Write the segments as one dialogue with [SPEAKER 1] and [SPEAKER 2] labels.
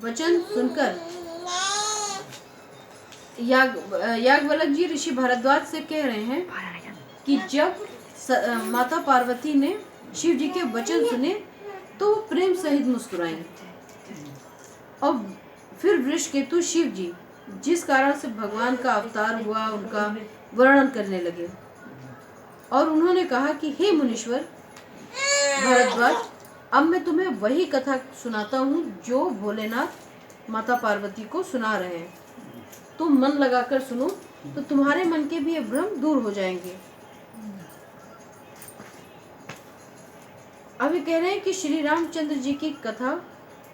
[SPEAKER 1] वचन सुनकर याज्ञवल्क्य जी ऋषि भारद्वाज से कह रहे हैं कि जब माता पार्वती ने शिव जी के वचन सुने तो वो प्रेम सहित मुस्कुराई और फिर वृषकेतु शिव जी जिस कारण से भगवान का अवतार हुआ उनका वर्णन करने लगे और उन्होंने कहा कि हे मुनीश्वर भारद्वाज, अब मैं तुम्हें वही कथा सुनाता हूँ जो भोलेनाथ माता पार्वती को सुना रहे हैं। तुम मन लगाकर सुनो तो तुम्हारे मन के भी ये भ्रम दूर हो जाएंगे। अभी कह रहे हैं कि श्री रामचंद्र जी की कथा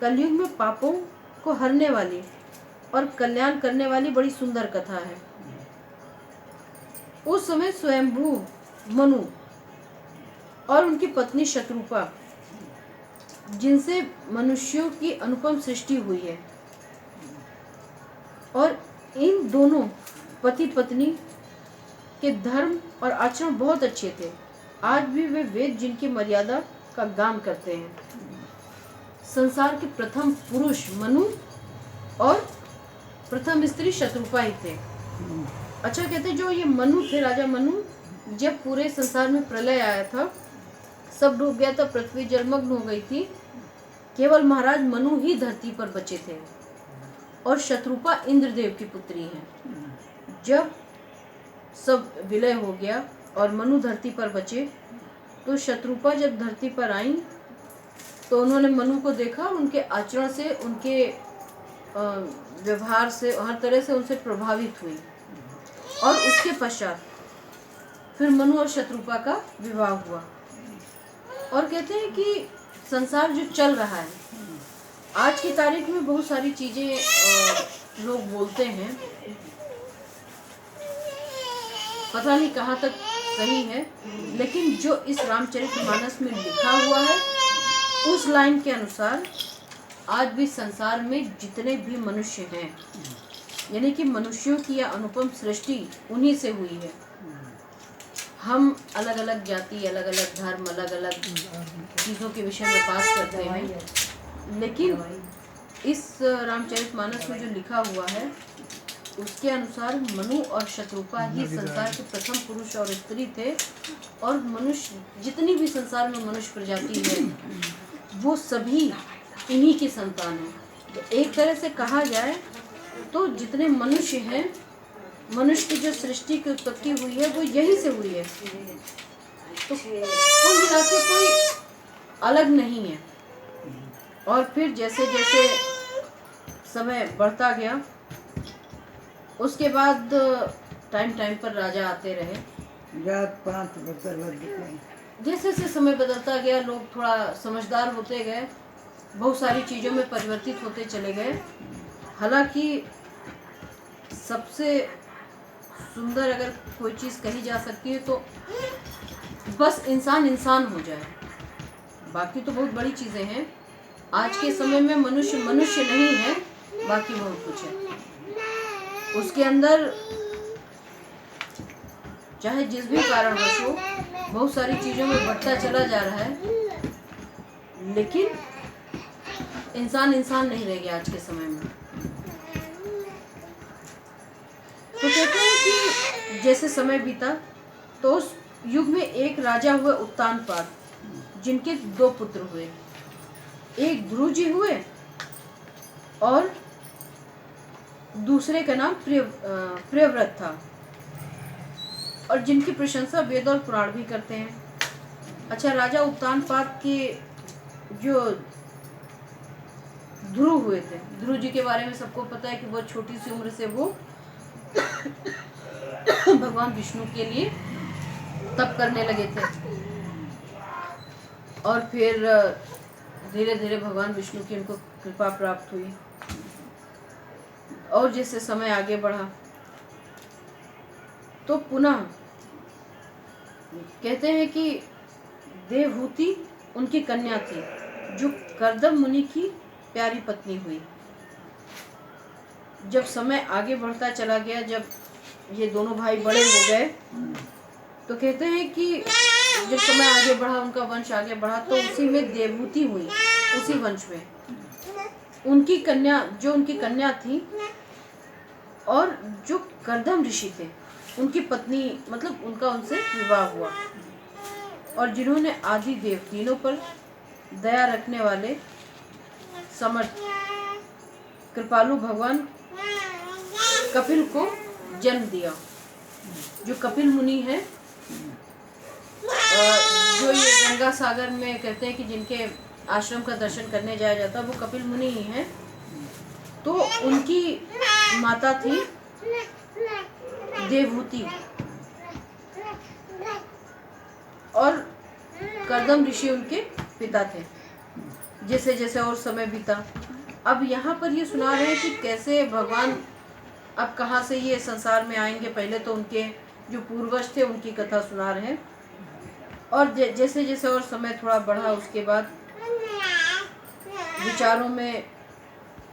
[SPEAKER 1] कलयुग में पापों को हरने वाली और कल्याण करने वाली बड़ी सुंदर कथा है। उस समय स्वयंभू मनु और उनकी पत्नी शत्रुपा, जिनसे मनुष्यों की अनुपम सृष्टि हुई है, और इन दोनों पति पत्नी के धर्म और आचरण बहुत अच्छे थे। आज भी वे वेद जिनकी मर्यादा का गान करते हैं। संसार के प्रथम पुरुष मनु और प्रथम स्त्री शत्रुपा ही थे। अच्छा, कहते जो ये मनु थे, राजा मनु, जब पूरे संसार में प्रलय आया था, सब डूब गया था, पृथ्वी जलमग्न हो गई थी, केवल महाराज मनु ही धरती पर बचे थे और शत्रुपा इंद्रदेव की पुत्री है। जब सब विलय हो गया और मनु धरती पर बचे तो शत्रुपा जब धरती पर आई तो उन्होंने मनु को देखा, उनके आचरण से, उनके व्यवहार से, हर तरह से उनसे प्रभावित हुई और उसके पश्चात फिर मनु और शत्रुपा का विवाह हुआ। और कहते हैं कि संसार जो चल रहा है आज की तारीख में, बहुत सारी चीजें लोग बोलते हैं, पता नहीं कहाँ तक सही है, लेकिन जो इस रामचरितमानस में लिखा हुआ है उस लाइन के अनुसार आज भी संसार में जितने भी मनुष्य हैं, यानी कि मनुष्यों की यह अनुपम सृष्टि उन्हीं से हुई है। हम अलग अलग जाति, अलग अलग धर्म, अलग अलग चीज़ों के विषय में बात करते हैं, लेकिन इस रामचरितमानस में जो लिखा हुआ है उसके अनुसार मनु और शत्रुपा ही संसार के प्रथम पुरुष और स्त्री थे। और मनुष्य, जितनी भी संसार में मनुष्य प्रजाति है, वो सभी इन्हीं की संतान है। तो एक तरह से कहा जाए तो जितने मनुष्य हैं, मनुष्य की जो सृष्टि की उत्पत्ति हुई है वो यहीं से हुई है। तो कुल मिला के कोई अलग नहीं है। और फिर जैसे जैसे समय बढ़ता गया, उसके बाद टाइम पर राजा आते रहे,
[SPEAKER 2] जात पात बदल गए।
[SPEAKER 1] जैसे जैसे समय बदलता गया, लोग थोड़ा समझदार होते गए, बहुत सारी चीज़ों में परिवर्तित होते चले गए। हालांकि सबसे सुंदर अगर कोई चीज़ कही जा सकती है तो बस इंसान इंसान हो जाए, बाकी तो बहुत बड़ी चीज़ें हैं। आज के समय में मनुष्य मनुष्य नहीं है, बाकी बहुत कुछ है उसके अंदर। चाहे जिस भी कारणवश हो, बहुत सारी चीज़ों में बढ़ता चला जा रहा है, लेकिन इंसान इंसान नहीं रह गया आज के समय में। तो कहते हैं कि जैसे समय बीता तो उस युग में एक राजा हुए उत्तानपाद, जिनके 2 पुत्र हुए। एक ध्रुव जी हुए और दूसरे का नाम प्रियव्रत था, और जिनकी प्रशंसा वेद और पुराण भी करते हैं। अच्छा, राजा उत्तानपाद के जो ध्रुव हुए थे, ध्रुव जी के बारे में सबको पता है कि वो छोटी सी उम्र से वो भगवान विष्णु के लिए तप करने लगे थे, और फिर धीरे धीरे भगवान विष्णु की उनको कृपा प्राप्त हुई। और जैसे समय आगे बढ़ा तो पुनः कहते हैं कि देवहूति उनकी कन्या थी, जो कर्दम मुनि की प्यारी पत्नी हुई। जब समय आगे बढ़ता चला गया, जब ये दोनों भाई बड़े हो गए, तो कहते हैं कि जब समय आगे बढ़ा, उनका वंश आगे बढ़ा, तो उसी में देवहूति हुई, उसी वंश में। उनकी कन्या थी और जो कर्दम ऋषि थे उनकी पत्नी, मतलब उनका उनसे विवाह हुआ, और जिन्होंने आदि देव तीनों पर दया रखने वाले समर्थ कृपालु भगवान कपिल को जन्म दिया। जो कपिल मुनि है, जो ये गंगा सागर में कहते हैं कि जिनके आश्रम का दर्शन करने जाया जाता है, वो कपिल मुनि ही हैं। तो उनकी माता थी देवहूति और कर्दम ऋषि उनके पिता थे। जैसे जैसे और समय बीता, अब यहाँ पर ये सुना रहे हैं कि कैसे भगवान अब कहाँ से ये संसार में आएंगे। पहले तो उनके जो पूर्वज थे उनकी कथा सुना रहे हैं, और जैसे जैसे और समय थोड़ा बढ़ा, उसके बाद विचारों में